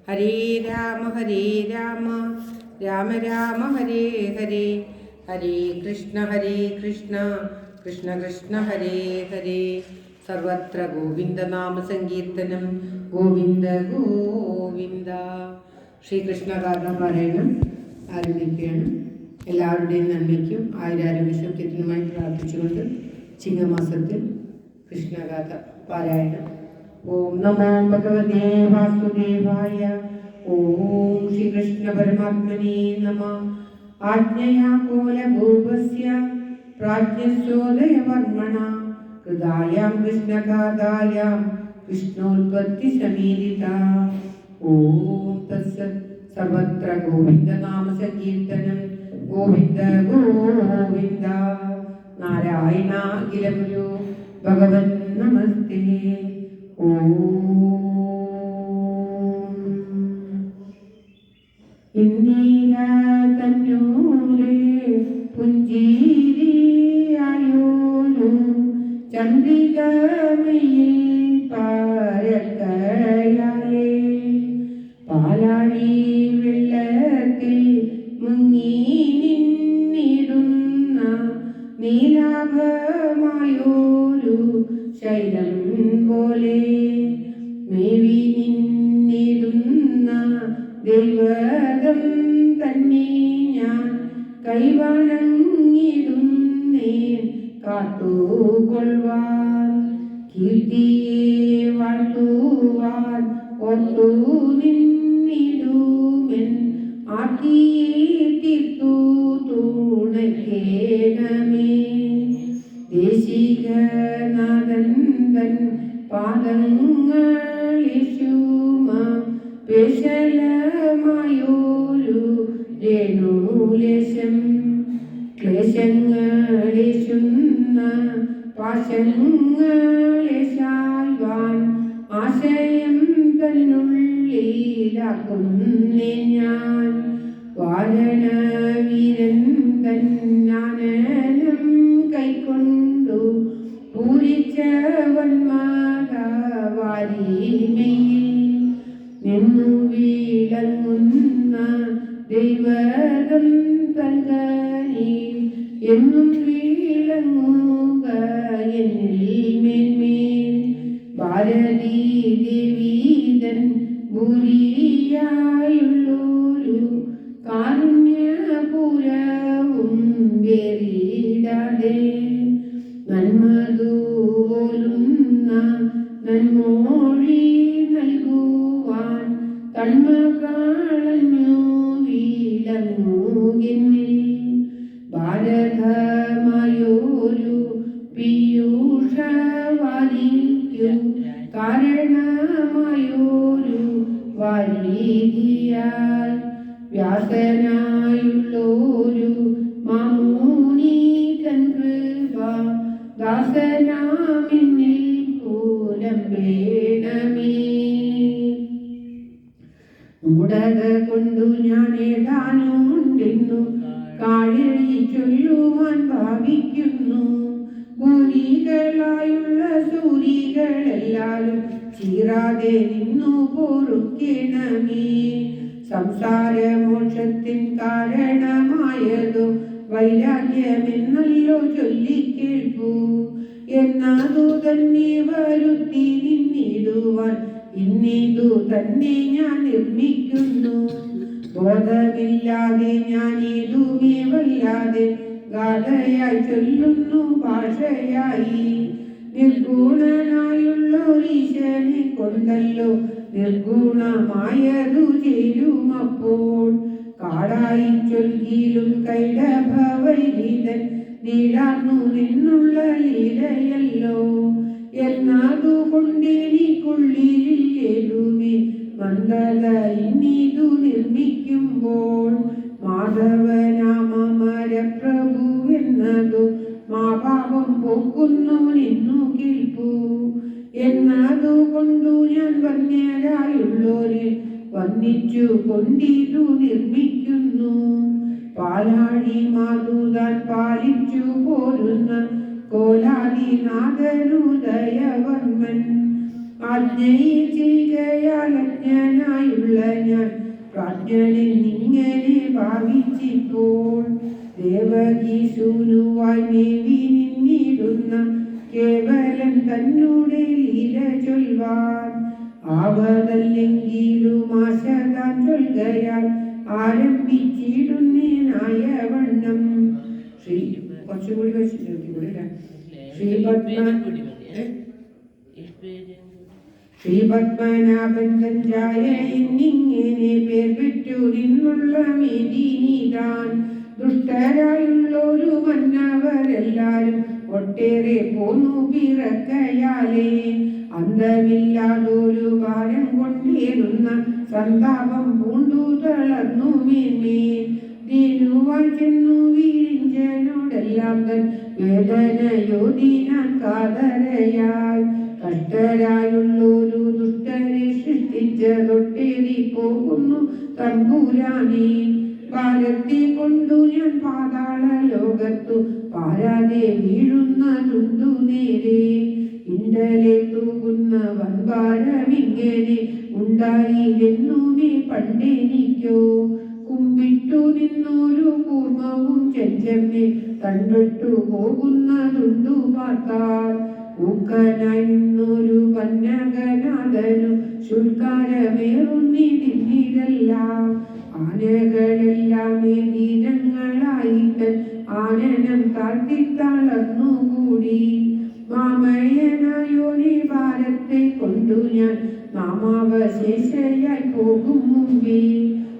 ഹരേ രാമ രാമ രാമ ഹരേ ഹരേ, ഹരേ കൃഷ്ണ കൃഷ്ണ കൃഷ്ണ ഹരേ ഹരേ. സർവത്ര ഗോവിന്ദനാമ സങ്കീർത്തനം, ഗോവിന്ദ ഗോവിന്ദ. ശ്രീകൃഷ്ണകാരണപാരായണം ആരംഭിക്കുകയാണ്. എല്ലാവരുടെയും നന്മയ്ക്കും ആയുരാരോഗ്യ സൗഖ്യത്തിനുമായി പ്രാർത്ഥിച്ചുകൊണ്ട് ചിങ്ങമാസത്തിൽ കൃഷ്ണഗാഥ പാരായണം. ഓം നമോ ഭഗവതേ വാസുദേവായ. ഓം ശ്രീകൃഷ്ണ പരമാത്മനേ നമഃ. ആജ്ഞയാ കോലഭൂപസ്യ പ്രാജ്ഞസ്യോദയവർമ്മണ കൃതായാം കൃഷ്ണഗാഥായാം കൃഷ്ണോൽപത്തി സമീരിത. ഓം തത്സത്. സർവത്ര ഗോവിന്ദനാമ സങ്കീർത്തനം, ഗോവിന്ദ ഗോവിന്ദ. നാരായണ അഖില ഗുരു ഭഗവൻ നമസ്തേ. ഇന്ദിര തന്നൂരെ പുഞ്ചിരിയായോരു ചന്ദ്രികമയിൽ പാരക്കയാലേ പാലാഴി വെള്ളത്തിൽ മുങ്ങി നിന്നിടുന്ന നീലാഭമായോരു ശൈലം പോലെ മേവി നിന്നിടുന്ന ദൈവതം തന്നെ ഞാൻ കൈവണങ്ങിടുന്നേൻ കാത്തുകൊള്ളുവാൻ. കീർത്തിയെ വാഴ്ത്തുവാൻ ഓർത്തു നിന്നിടുമെൻ ആർത്തിയെ തീർത്തു തുണയ്ക്കേണമേ. ദേശികനാഥൻ തൻ പാദങ്ങളേശുമ പേശലമായോരു രേണുലേശം ക്ലേശങ്ങളേശുന്ന പാശങ്ങളേശാൽവാൻ ആശയം തന്നുള്ളിലാക്കുന്നേ ഞാൻ. വാരണവീരൻ തന്നാനനം കൈക്കൊണ്ടു പൂരിച്ചവൻ മാതാവാരിമയിൽ നിന്നു വിളങ്ങുന്ന ദൈവതം തങ്കനി എന്നും വിളങ്ങുക എന്നിൽ മേന്മേൽ. ഭാരതീ ദേവീതൻ ഭൂരിയായുള്ളൊരു കാരുണ്യപുരവും വേറിടാതെ നന്മതുപോലുന്ന നന്മൊഴി നൽകുവാൻ തന്മ കാണഞ്ഞു വിളങ്ങുകെന്നിൽ. ഭാരതമായൊരു പീയൂഷവാരിക്കു കാരണമായൊരു വാരീതിയാൽ വ്യാസനായുള്ളൊരു മാമുനി തൻ കൃപ ദാസനാമിന്നിൽ പൂലംബേണമേ. മൂടക കൊണ്ടു ഞാൻ ഏതാനുണ്ടെന്നു കാഴി ചൊല്ലുവാൻ ഭാവിക്കുന്നു. ഭൂരികളായുള്ള സൂരികളെല്ലാരും ചീറാതെ നിന്നു പൊറുക്കണമേ. സംസാരമോക്ഷത്തിൻ കാരണമായതോ വൈരാഗ്യമെന്നല്ലോ ചൊല്ലിക്കേൾപ്പൂ. എന്നതു തന്നെ വരുത്തി നിന്നിടുവാൻ ഇന്നിതു തന്നെ ഞാൻ നിർമ്മിക്കുന്നു. ബോധമില്ലാതെ ഞാൻ ഏതുമേ വല്ലാതെ ഗാഥയായി ചൊല്ലുന്നു ഭാഷയായി. നിർഗുണനായുള്ളൊരീശനെ കൊണ്ടല്ലോ നിർഗുണമായതു ചേരുമപ്പോൾ. കാടായി ചൊല്ലിലും കൈടഭവൈതൻ നീടാർന്നു നിന്നുള്ള ലീലയല്ലോ. എന്നതുകൊണ്ടെനിക്കുള്ളിലേതുമേ മന്ദത ഇന്നിതു നിർമ്മിക്കുമ്പോൾ. മാധവനാമരപ്രഭു എന്നതു മാപാപം പോക്കുന്നു നിന്നു കേൾപ്പൂ. എന്നതുകൊണ്ടു ഞാൻ വന്യരായുള്ളോരെ വന്നിച്ചു കൊണ്ടിതു നിർമ്മിക്കുന്നു. പാലാഴി മാതുതാൻ പാലിച്ചു പോരുന്ന കോലാദിനാഥനുദയവർമ്മൻ ആജ്ഞയിൽ ചെയ്യുകയാൽ അജ്ഞനായുള്ള പ്രാജ്ഞനെന്നിങ്ങനെ ഭാവിച്ചിപ്പോൾ ദേവകി സൂനുവായി മേവി നിന്നിടുന്ന കേവലം തന്നെ ലീല ചൊൽവാൻ ആവതല്ലെങ്കിലും ആശ താൻ ചൊൽകയാൽ ആരംഭിച്ചിടുന്നേനായ വണ്ണം ശ്രീ കുറച്ചും കൂടി വെച്ചിട്ട് ശ്രീപത്മനാഭൻ തഞ്ചായ എന്നിങ്ങനെ പേർ പെറ്റു നിന്നുള്ള മേദിനിതാൻ ദുഷ്ടരായുള്ളൊരു മന്നവരെല്ലാരും ഒട്ടേറെ പോന്നു പിറക്കയാലേ അന്തമില്ലാതൊരു ഭാരം കൊണ്ടേറുന്ന സന്താപം പൂണ്ടു തളർന്നു മേന്മേൽ ദീനുവായി ചെന്നു വീരിഞ്ചനോടെല്ലാം തൻ വേദനയോദിനാൻ കാതരയാൽ കഷ്ടരായുള്ളൊരു ദുഷ്ടരെ സൃഷ്ടിച്ചതൊട്ടേറി പോകുന്നു തമ്പുരാനേ ഭാരത്തെ കൊണ്ടു ഞാൻ പാതാള ലോകത്തു പാരാതെ വീഴുന്നതുണ്ടു നേരെ ഇണ്ടലെ തൂകുന്ന വൻഭാരമിങ്ങനെ ഉണ്ടായില്ലെന്നുമേ പണ്ടെനിക്കോ കുമ്പിട്ടു നിന്നൊരു കൂർമ്മവും ചെഞ്ചമ്മെ കൺവിട്ടു പോകുന്നതുണ്ടു പാർത്താൽ ൂക്കനായി നിന്നൊരു പന്നകനാഥനു ശുൽക്കാരമേറുന്നിതെല്ലാം ആനകളെല്ലാം ദീനങ്ങളായിട്ട് ആനനം താഴ്ത്തിത്തളർന്നുകൂടി മാമയനായോനി ഭാരത്തെ കൊണ്ടു ഞാൻ നാമാവശേഷയായി പോകും മുമ്പേ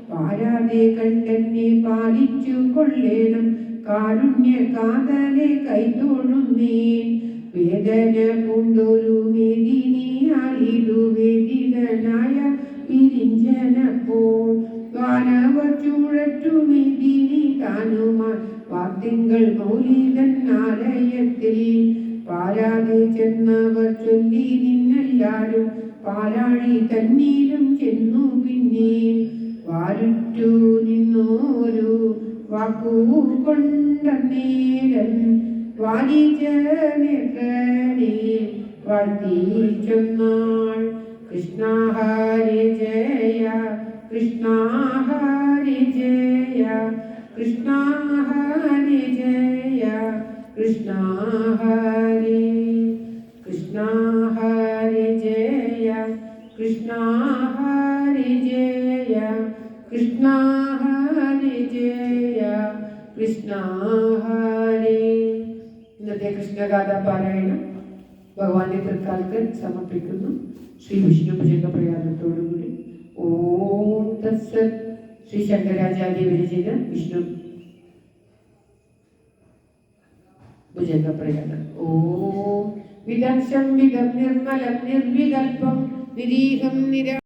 പാരാതെ കണ്ടെന്നെ പാലിച്ചു കൊള്ളേണം കാരുണ്യ കാതലെ കൈതൊഴുന്നേ വേദന പൂണ്ടൊരു മേദിനിയാളിതു വേദിതനായ പിരിഞ്ചനപ്പോൾ വാനവർ ചൂഴറ്റു മേദിനി താനുമാർ വാർത്തിങ്കൾ മൗലിതൻ ആലയത്തിൽ പാരാതെ ചെന്നവർ ചൊല്ലി നിന്നെല്ലാരും പാലാഴി തന്നീലും ചെന്നു പിന്നെ വാരുറ്റു നിന്നോരു വാക്കൂ കൊണ്ട നേരം വാരിജനേ വാഴ്ത്തി ചൊന്നാൾ കൃഷ്ണ ഹരി ജയ കൃഷ്ണ ഹരി ജയ കൃഷ്ണ ഹരി ജയ കൃഷ്ണ ഹരി കൃഷ്ണ ഹരി ജയ കൃഷ്ണ ഹരി ജയ കൃഷ്ണ ഹരി ജയ കൃഷ്ണ ഹരി. ഇന്നത്തെ കൃഷ്ണഗാഥ പാരായണം ഭഗവാന്റെ തൃക്കാലത്ത് സമർപ്പിക്കുന്നു. ശ്രീ വിഷ്ണു ഭുജംഗ പ്രയാണത്തോടുകൂടി. ഓം തത്സത്. ശ്രീ ശങ്കരാചാര്യ വിരചിത വിഷ്ണു ഭുജംഗ പ്രയാണം. ഓം വിദംശം വിദം നിർമ്മലം നിർവികൽപം നിരീഹം നിര